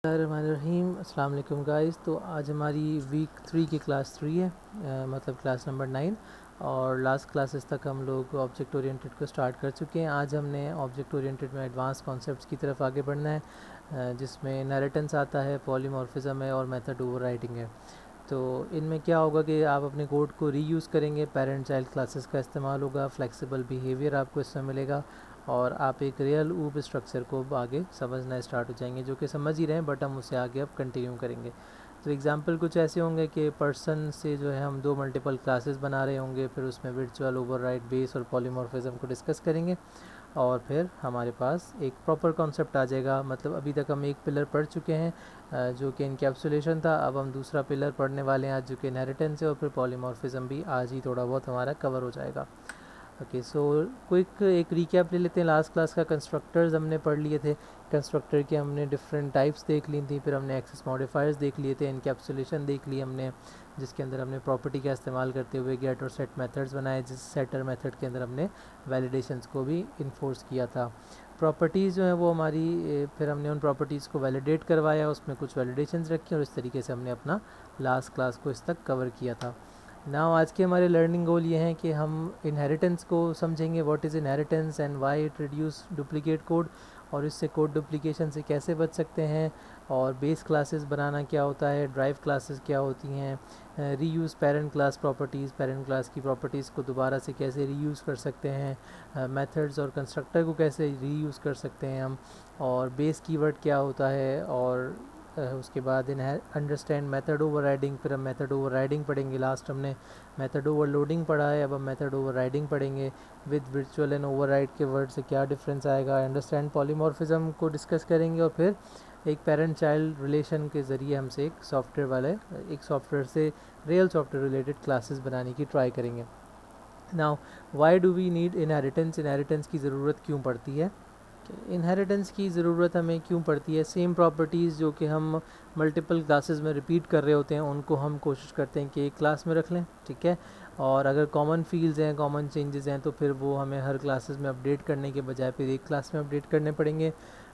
रहीम अस्सलाम वालेकुम गाइस। तो आज हमारी वीक 3 की क्लास 3 है, मतलब क्लास नंबर 9। और लास्ट क्लासेस तक हम लोग ऑब्जेक्ट ओरिएंटेड को स्टार्ट कर चुके हैं। आज हमने ऑब्जेक्ट ओरिएंटेड में एडवांस कॉन्सेप्ट्स की तरफ आगे बढ़ना है, जिसमें इनहेरिटेंस आता है, पॉलीमॉर्फिज्म है और मेथड ओवरराइडिंग है। तो इनमें क्या होगा कि आप अपने कोड को रीयूज़ करेंगे, पेरेंट चाइल्ड क्लासेस का इस्तेमाल होगा, फ्लेक्सिबल बिहेवियर आपको इसमें मिलेगा और आप एक रियल ऊप स्ट्रक्चर को आगे समझना स्टार्ट हो जाएंगे, जो कि समझ ही रहे हैं बट हम उसे आगे अब कंटिन्यू करेंगे। तो एग्जांपल कुछ ऐसे होंगे कि पर्सन से जो है हम दो मल्टीपल क्लासेस बना रहे होंगे, फिर उसमें वर्चुअल ओवरराइड बेस और पॉलीमॉर्फिज्म को डिस्कस करेंगे और फिर हमारे पास एक प्रॉपर कॉन्सेप्ट आ जाएगा। मतलब अभी तक हम एक पिलर पढ़ चुके हैं, जो कि इनकैप्सुलेशन था। अब हम दूसरा पिलर पढ़ने वाले हैं आज, जो कि इनहेरिटेंस है, और फिर पॉलीमॉर्फिज्म भी आज ही थोड़ा बहुत हमारा कवर हो जाएगा। ओके, सो क्विक एक रिकैप ले लेते हैं। लास्ट क्लास का कंस्ट्रक्टर्स हमने पढ़ लिए थे, कंस्ट्रक्टर के हमने डिफरेंट टाइप्स देख ली थी, फिर हमने एक्सेस मॉडिफायर्स देख लिए थे, इनकैप्सुलेशन देख ली हमने, जिसके अंदर हमने प्रॉपर्टी का इस्तेमाल करते हुए गेट और सेट मेथड्स बनाए, जिस सेटर मेथड के अंदर हमने वैलिडेशंस को भी इन्फोर्स किया था। प्रॉपर्टीज़ जो है वो हमारी, फिर हमने उन प्रॉपर्टीज़ को वैलिडेट करवाया, उसमें कुछ वैलिडेशंस रखी और इस तरीके से हमने अपना लास्ट क्लास को इस तक कवर किया था। नाउ आज के हमारे लर्निंग गोल ये हैं कि हम इनहेरिटेंस को समझेंगे, what is inheritance and why it reduce duplicate code, और इससे कोड डुप्लीकेशन से कैसे बच सकते हैं, और बेस क्लासेस बनाना क्या होता है, ड्राइव क्लासेस क्या होती हैं, reuse parent class properties, parent class की प्रॉपर्टीज़ को दोबारा से कैसे रीयूज़ कर सकते हैं, मेथड्स और कंस्ट्रक्टर को कैसे रीयूज़ कर सकते हैं हम, और बेस कीवर्ड क्या होता है, और उसके बाद अंडरस्टैंड मेथड ओवरराइडिंग। फिर हम मेथड ओवरराइडिंग पढ़ेंगे। लास्ट हमने मेथड ओवरलोडिंग पढ़ा है, अब हम मेथड ओवरराइडिंग पढ़ेंगे। विद वर्चुअल एंड ओवरराइड के वर्ड से क्या डिफरेंस आएगा, अंडरस्टैंड पॉलीमॉर्फिज्म को डिस्कस करेंगे, और फिर एक पेरेंट चाइल्ड रिलेशन के ज़रिए हमसे एक सॉफ्टवेयर से रियल सॉफ्टवेयर रिलेटेड क्लासेस बनाने की ट्राई करेंगे। Now why do we need inheritance, inheritance की ज़रूरत क्यों पड़ती है, इनहेरिटेंस की ज़रूरत हमें क्यों पड़ती है। सेम प्रॉपर्टीज़ जो कि हम मल्टीपल क्लासेस में रिपीट कर रहे होते हैं, उनको हम कोशिश करते हैं कि एक क्लास में रख लें, ठीक है। और अगर कॉमन फील्ड्स हैं, कॉमन चेंजेस हैं, तो फिर वो हमें हर क्लासेस में अपडेट करने के बजाय फिर एक क्लास में अपडेट करने पड़ेंगे।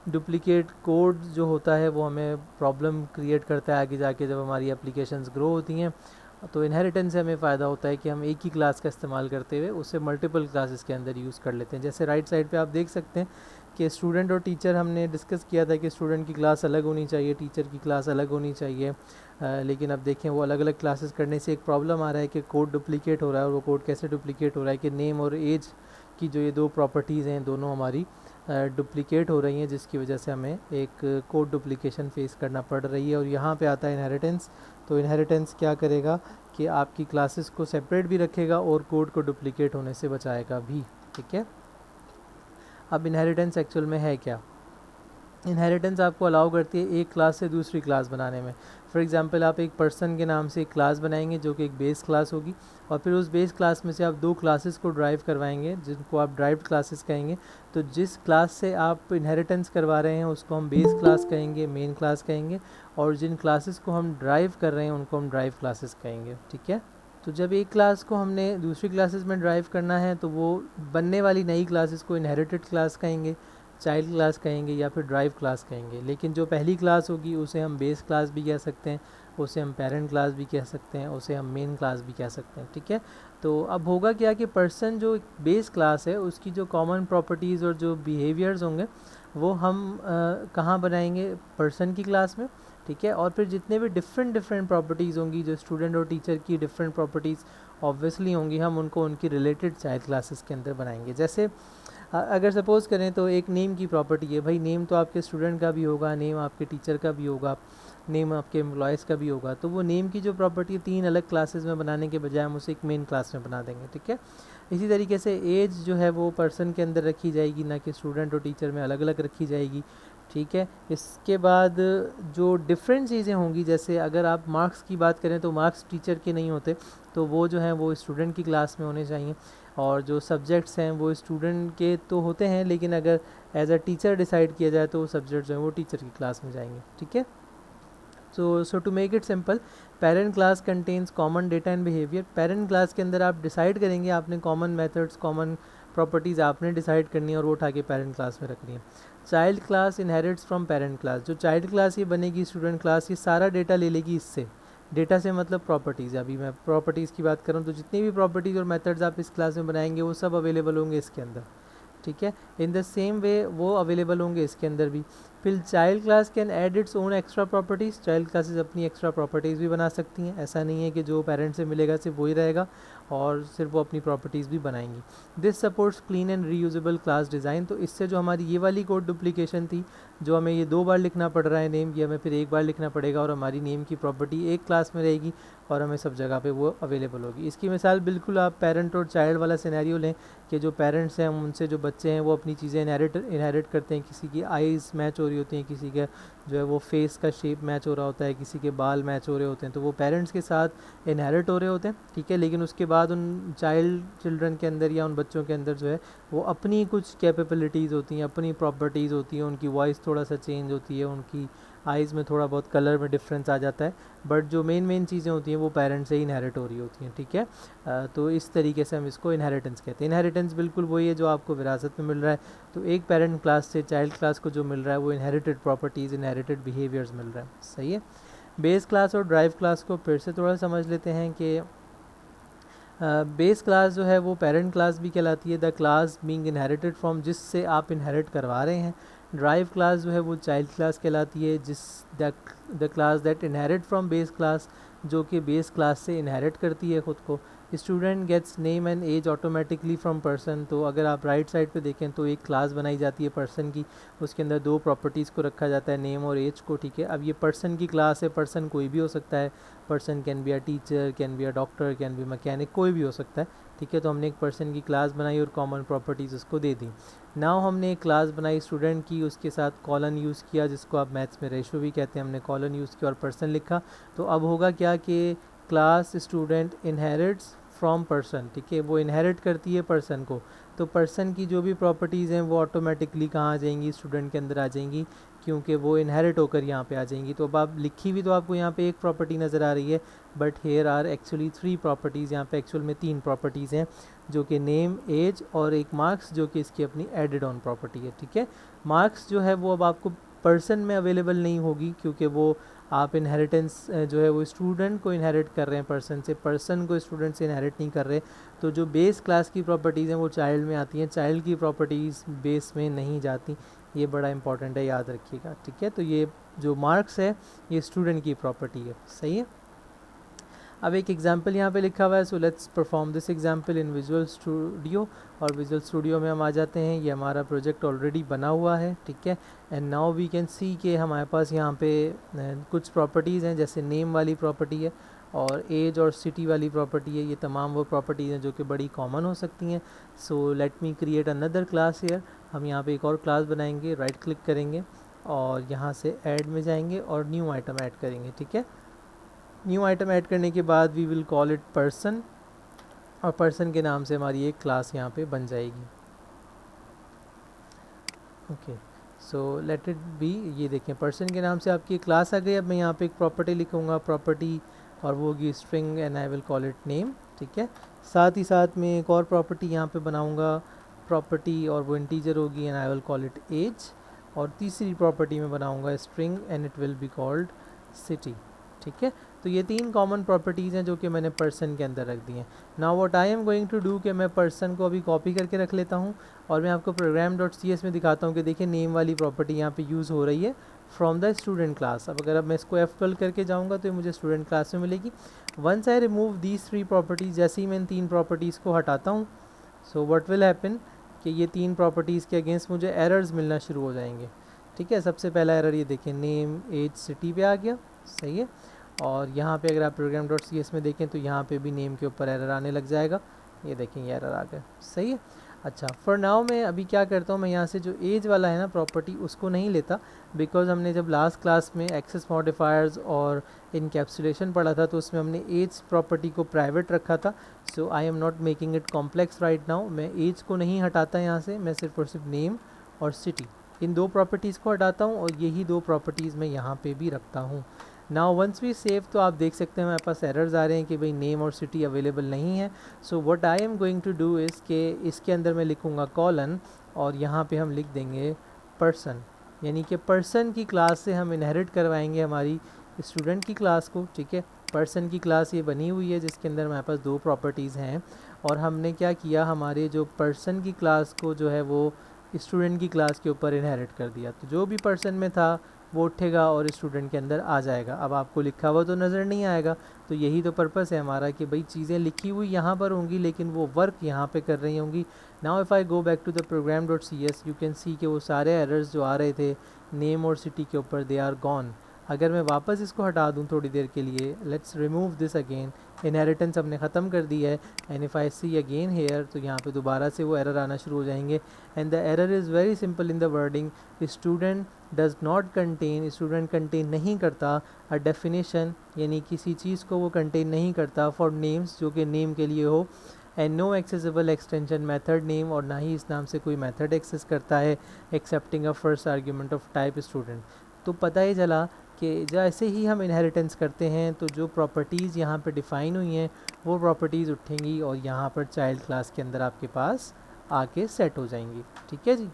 डुप्लीकेट कोड जो होता है वो हमें प्रॉब्लम क्रिएट करता है आगे जाके, जब हमारी एप्लीकेशंस ग्रो होती हैं। तो इनहेरिटेंस से हमें फ़ायदा होता है कि हम एक ही क्लास का इस्तेमाल करते हुए उसे मल्टीपल क्लासेस के अंदर यूज़ कर लेते हैं। जैसे राइट साइड पे आप देख सकते हैं कि स्टूडेंट और टीचर हमने डिस्कस किया था कि स्टूडेंट की क्लास अलग होनी चाहिए, टीचर की क्लास अलग होनी चाहिए, लेकिन अब देखें वो अलग अलग क्लासेस करने से एक प्रॉब्लम आ रहा है कि कोड डुप्लीकेट हो रहा है। और वो कोड कैसे डुप्लीकेट हो रहा है कि नेम और एज की जो ये दो प्रॉपर्टीज़ हैं, दोनों हमारी डुप्लीकेट हो रही हैं, जिसकी वजह से हमें एक कोड डुप्लीकेशन फेस करना पड़ रही है। और यहाँ पे आता है इनहेरिटेंस। तो इनहेरिटेंस क्या करेगा कि आपकी क्लासेस को सेपरेट भी रखेगा और कोड को डुप्लीकेट होने से बचाएगा भी, ठीक है। अब इनहेरिटेंस एक्चुअल में है क्या। इनहेरिटेंस आपको अलाउ करती है एक क्लास से दूसरी क्लास बनाने में। फॉर एग्जांपल आप एक पर्सन के नाम से एक क्लास बनाएंगे जो कि एक बेस क्लास होगी, और फिर उस बेस क्लास में से आप दो क्लासेस को ड्राइव करवाएंगे जिनको आप ड्राइव्ड क्लासेस कहेंगे। तो जिस क्लास से आप इनहेरिटेंस करवा रहे हैं उसको हम बेस क्लास कहेंगे, मेन क्लास कहेंगे, और जिन क्लासेस को हम ड्राइव कर रहे हैं उनको हम ड्राइव क्लासेस कहेंगे, ठीक है। तो जब एक क्लास को हमने दूसरी क्लासेस में ड्राइव करना है तो वो बनने वाली नई क्लासेस को इनहेरिटेड क्लास कहेंगे, चाइल्ड क्लास कहेंगे, या फिर ड्राइव क्लास कहेंगे। लेकिन जो पहली क्लास होगी उसे हम बेस क्लास भी कह सकते हैं, उसे हम पेरेंट क्लास भी कह सकते हैं, उसे हम मेन क्लास भी कह सकते हैं, ठीक है। तो अब होगा क्या कि पर्सन जो बेस क्लास है उसकी जो कॉमन प्रॉपर्टीज़ और जो बिहेवियर्स होंगे वो हम कहाँ बनाएंगे, पर्सन की क्लास में, ठीक है। और फिर जितने भी डिफरेंट प्रॉपर्टीज़ होंगी, जो स्टूडेंट और टीचर की डिफरेंट प्रॉपर्टीज़ ऑब्वियसली होंगी, हम उनको उनकी रिलेटेड चाइल्ड क्लासेस के अंदर बनाएंगे। जैसे अगर सपोज़ करें तो एक नेम की प्रॉपर्टी है, भाई नेम तो आपके स्टूडेंट का भी होगा, नेम आपके टीचर का भी होगा, नेम आपके एम्प्लॉयज़ का भी होगा। तो वो नेम की जो प्रॉपर्टी 3 अलग क्लासेस में बनाने के बजाय हम उसे एक मेन क्लास में बना देंगे, ठीक है। इसी तरीके से एज जो है वो पर्सन के अंदर रखी जाएगी, ना कि स्टूडेंट और टीचर में अलग अलग रखी जाएगी, ठीक है। इसके बाद जो डिफरेंट चीज़ें होंगी, जैसे अगर आप मार्क्स की बात करें तो मार्क्स टीचर के नहीं होते, तो वो जो हैं वो स्टूडेंट की क्लास में होने चाहिए। और जो सब्जेक्ट्स हैं वो स्टूडेंट के तो होते हैं, लेकिन अगर एज अ टीचर डिसाइड किया जाए तो वो सब्जेक्ट जो हैं वो टीचर की क्लास में जाएंगे, ठीक है। So to make it simple, parent class contains common data and behaviour. Parent class के अंदर आप डिसाइड करेंगे, आपने कॉमन मेथड्स, कॉमन प्रॉपर्टीज़ आपने डिसाइड करनी है और वो उठा के पेरेंट क्लास में रखनी है। Child class inherits from parent class, जो चाइल्ड क्लास ये बनेगी स्टूडेंट क्लास, ये सारा डेटा ले लेगी इससे। डेटा से मतलब प्रॉपर्टीज़, अभी मैं प्रॉपर्टीज़ की बात करूँ तो जितनी भी प्रॉपर्टीज़ और मेथड्स आप इस क्लास में बनाएंगे वो सब अवेलेबल होंगे इसके अंदर, ठीक है। इन द सेम वे वो अवेलेबल होंगे इसके अंदर भी। फिर child class can add its own extra properties, child classes अपनी एक्स्ट्रा प्रॉपर्टीज़ भी बना सकती हैं, ऐसा नहीं है कि जो पेरेंट्स से मिलेगा सिर्फ वही रहेगा और सिर्फ वो अपनी प्रॉपर्टीज़ भी बनाएंगी। This supports clean and reusable class design, तो इससे जो हमारी ये वाली कोड डुप्लीकेशन थी, जो हमें ये 2 बार लिखना पड़ रहा है नेम, ये हमें फिर 1 बार लिखना पड़ेगा और हमारी नेम की प्रॉपर्टी एक क्लास में रहेगी और हमें सब जगह पे वो अवेलेबल होगी। इसकी मिसाल बिल्कुल आप पेरेंट और चाइल्ड वाला सिनेरियो लें कि जो पेरेंट्स हैं उनसे जो बच्चे हैं वो अपनी चीज़ें इनहेरिट करते हैं, किसी की आईज़ मैच हो रही होती हैं, किसी के जो है वो फेस का शेप मैच हो रहा होता है, किसी के बाल मैच हो रहे होते हैं, तो वो पेरेंट्स के साथ इनहेरिट हो रहे होते हैं, ठीक है। लेकिन उसके बाद उन चिल्ड्रन के अंदर या उन बच्चों के अंदर जो है वो अपनी कुछ कैपेबिलिटीज़ होती हैं, अपनी प्रॉपर्टीज़ होती हैं, उनकी वॉइस थोड़ा सा चेंज होती है, उनकी आइज़ में थोड़ा बहुत कलर में डिफरेंस आ जाता है, बट जो मेन चीज़ें होती हैं वो पेरेंट्स से ही इनहेरिट हो रही होती हैं, ठीक है। तो इस तरीके से हम इसको इनहेरिटेंस कहते हैं। इनहेरिटेंस बिल्कुल वही है जो आपको विरासत में मिल रहा है, तो एक पेरेंट क्लास से चाइल्ड क्लास को जो मिल रहा है वो इनहेरिटेड प्रॉपर्टीज़, इनहेरिटेड बिहेवियर्स मिल रहा है, सही है। बेस क्लास और ड्राइव क्लास को फिर से थोड़ा समझ लेते हैं कि बेस क्लास जो है वो पेरेंट क्लास भी कहलाती है, the class being inherited from, जिससे आप इनहेरिट करवा रहे हैं। ड्राइव क्लास जो है वो चाइल्ड क्लास कहलाती है, जिस the class that inherit from base class, जो कि बेस क्लास से इनहेरिट करती है ख़ुद को। Student gets name and age automatically from person, तो अगर आप राइट साइड पे देखें तो एक क्लास बनाई जाती है पर्सन की, उसके अंदर 2 प्रॉपर्टीज़ को रखा जाता है, नेम और एज को, ठीक है। अब ये पर्सन की क्लास है, पर्सन कोई भी हो सकता है, person can be a teacher, can be a doctor, can be mechanic, कोई भी हो सकता है, ठीक है। तो हमने एक पर्सन की क्लास बनाई और कॉमन प्रॉपर्टीज़ उसको दे दी। नाउ हमने एक क्लास बनाई स्टूडेंट की, उसके साथ कॉलन यूज़ किया, जिसको आप मैथ्स में रेशो भी कहते हैं, हमने कॉलन यूज़ किया और पर्सन लिखा। तो अब होगा क्या कि class student inherits from person, ठीक है, वो इनहेरिट करती है पर्सन को, तो पर्सन की जो भी प्रॉपर्टीज़ हैं वो ऑटोमेटिकली कहाँ आ जाएंगी, स्टूडेंट के अंदर आ जाएंगी, क्योंकि वो इनहेरिट होकर यहाँ पे आ जाएंगी। तो अब आप लिखी भी तो आपको यहाँ पे एक प्रॉपर्टी नज़र आ रही है, but here are actually 3 properties, यहाँ पे एक्चुअल में 3 प्रॉपर्टीज़ हैं, जो कि नेम, एज और एक मार्क्स, जो कि इसकी अपनी एडेड ऑन प्रॉपर्टी है, ठीक है। मार्क्स जो है वो अब आपको पर्सन में अवेलेबल नहीं होगी, क्योंकि वो आप इनहेरिटेंस जो है वो स्टूडेंट को इनहेरिट कर रहे हैं पर्सन से, पर्सन को स्टूडेंट से इनहेरिट नहीं कर रहे। तो जो बेस क्लास की प्रॉपर्टीज़ हैं वो चाइल्ड में आती हैं, चाइल्ड की प्रॉपर्टीज़ बेस में नहीं जाती, ये बड़ा इंपॉर्टेंट है, याद रखिएगा, ठीक है। तो ये जो मार्क्स है ये स्टूडेंट की प्रॉपर्टी है, सही है। अब एक एग्जाम्पल यहाँ पे लिखा हुआ है, so let's perform this example in visual studio, और विजुअल स्टूडियो में हम आ जाते हैं, ये हमारा प्रोजेक्ट ऑलरेडी बना हुआ है, ठीक है। And now we can see कि हमारे पास यहाँ पे कुछ प्रॉपर्टीज़ हैं, जैसे नेम वाली प्रॉपर्टी है और एज और सिटी वाली प्रॉपर्टी है, ये तमाम वो प्रॉपर्टीज़ हैं जो कि बड़ी कॉमन हो सकती हैं। So let me create another class here, हम यहाँ पे एक और क्लास बनाएंगे, राइट क्लिक करेंगे और यहाँ से ऐड में जाएंगे और न्यू आइटम ऐड करेंगे, ठीक है। न्यू आइटम ऐड करने के बाद we will call it person, और पर्सन के नाम से हमारी एक क्लास यहाँ पे बन जाएगी, okay. So let it be, ये देखें पर्सन के नाम से आपकी क्लास आ गई। अब मैं यहाँ पे एक प्रॉपर्टी लिखूँगा, प्रॉपर्टी, और वो होगी string and I will call it name, ठीक है। साथ ही साथ में एक और प्रॉपर्टी यहाँ पे बनाऊँगा, प्रॉपर्टी, और वो इंटीजर होगी and I will call it age, और तीसरी प्रॉपर्टी में बनाऊँगा string and it will be called city, ठीक है। तो ये 3 कॉमन प्रॉपर्टीज़ हैं जो कि मैंने पर्सन के अंदर रख दी हैं। Now what I am going to do कि मैं पर्सन को अभी कॉपी करके रख लेता हूँ और मैं आपको program.cs में दिखाता हूँ कि देखिए नेम वाली प्रॉपर्टी यहाँ पे यूज़ हो रही है फ्रॉम द स्टूडेंट क्लास। अब अगर मैं इसको F12 करके जाऊँगा तो ये मुझे स्टूडेंट क्लास में मिलेगी। Once I remove these 3 properties, जैसे ही मैं इन 3 प्रॉपर्टीज़ को हटाता हूँ, सो व्हाट विल हैपन कि ये 3 प्रॉपर्टीज़ के अगेंस्ट मुझे एरर्स मिलना शुरू हो जाएंगे, ठीक है। सबसे पहला एरर ये देखिए, नेम एज सिटी पे आ गया, सही है। और यहाँ पे अगर आप program.cs में देखें तो यहाँ पे भी नेम के ऊपर एरर आने लग जाएगा, ये देखें ये एरर आ गया, सही है। अच्छा, फॉर नाउ मैं अभी क्या करता हूँ, मैं यहाँ से जो एज वाला है ना प्रॉपर्टी उसको नहीं लेता, बिकॉज हमने जब लास्ट क्लास में एक्सेस मॉडिफायर्स और इनकैप्सुलेशन पढ़ा था तो उसमें हमने एज प्रॉपर्टी को प्राइवेट रखा था। So I am not making it complex right now. मैं एज को नहीं हटाता यहाँ से, मैं सिर्फ और सिर्फ नेम और सिटी, इन 2 प्रॉपर्टीज़ को हटाता हूँ और यही 2 प्रॉपर्टीज़ मैं यहाँ पे भी रखता हूँ। नाउ वंस वी सेव, तो आप देख सकते हैं हमारे पास एरर्स आ रहे हैं कि भाई नेम और सिटी अवेलेबल नहीं है। So what I am going to do is के इसके अंदर मैं लिखूँगा कॉलन और यहाँ पे हम लिख देंगे पर्सन, यानी कि पर्सन की क्लास से हम इनहेरिट करवाएंगे हमारी स्टूडेंट की क्लास को, ठीक है। पर्सन की क्लास ये बनी हुई है जिसके अंदर हमारे पास दो प्रॉपर्टीज़ हैं, और हमने क्या किया, हमारे जो पर्सन की क्लास को जो है वो स्टूडेंट की क्लास के ऊपर इनहेरिट कर दिया। तो जो भी पर्सन में था वो उठेगा और स्टूडेंट के अंदर आ जाएगा। अब आपको लिखा हुआ तो नज़र नहीं आएगा, तो यही तो पर्पस है हमारा कि भाई चीज़ें लिखी हुई यहाँ पर होंगी लेकिन वो वर्क यहाँ पे कर रही होंगी। Now if I go back to the program.cs you can see कि वो सारे एरर्स जो आ रहे थे नेम और सिटी के ऊपर, दे आर गॉन। अगर मैं वापस इसको हटा दूं थोड़ी देर के लिए, let's remove this again, inheritance हमने ख़त्म कर दी है, and if I see again here, तो यहाँ पे दोबारा से वो एरर आना शुरू हो जाएंगे। And the error is very simple in the wording, student does not contain, student contain नहीं करता अ डेफिनेशन, यानी किसी चीज़ को वो कंटेन नहीं करता फॉर नेम्स, जो कि नेम के लिए हो, and no accessible extension method name, और ना ही इस नाम से कोई मेथड एक्सेस करता है, accepting a first argument of type student. तो पता ही चला कि जैसे ही हम इनहेरिटेंस करते हैं तो जो प्रॉपर्टीज़ यहाँ पे डिफ़ाइन हुई हैं वो प्रॉपर्टीज़ उठेंगी और यहाँ पर चाइल्ड क्लास के अंदर आपके पास आके सेट हो जाएंगी, ठीक है जी।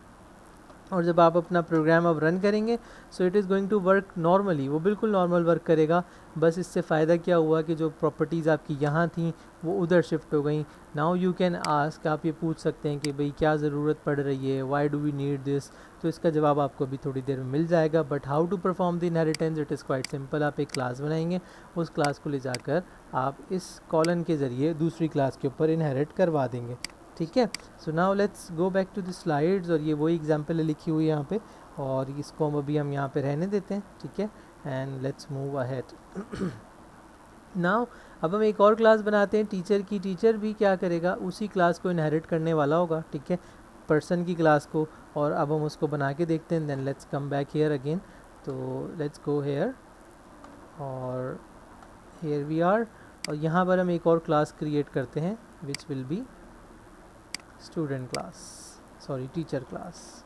और जब आप अपना प्रोग्राम अब रन करेंगे so it is going to work normally, वो बिल्कुल नॉर्मल वर्क करेगा। बस इससे फ़ायदा क्या हुआ कि जो प्रॉपर्टीज़ आपकी यहाँ थी वो उधर शिफ्ट हो गई। नाउ यू कैन आस्क, आप ये पूछ सकते हैं कि भाई क्या ज़रूरत पड़ रही है, why do we need this, तो इसका जवाब आपको अभी थोड़ी देर में मिल जाएगा। But how to perform the inheritance, it is quite simple. आप एक क्लास बनाएंगे, उस क्लास को ले जाकर आप इस कॉलन के ज़रिए दूसरी क्लास के ऊपर इनहेरिट करवा देंगे, ठीक है। So now let's go back to the slides, और ये वही एग्जांपल है लिखी हुई है यहाँ पे, और इसको हम अभी यहाँ पे रहने देते हैं, ठीक है। And let's move ahead. Now अब हम एक और क्लास बनाते हैं टीचर की। टीचर भी क्या करेगा, उसी क्लास को इनहेरिट करने वाला होगा, ठीक है, पर्सन की क्लास को। और अब हम उसको बना के देखते हैं, then let's come back here again. तो लेट्स गो हेयर, और हेयर वी आर, और यहाँ पर हम एक और क्लास क्रिएट करते हैं which will be student class, sorry teacher class.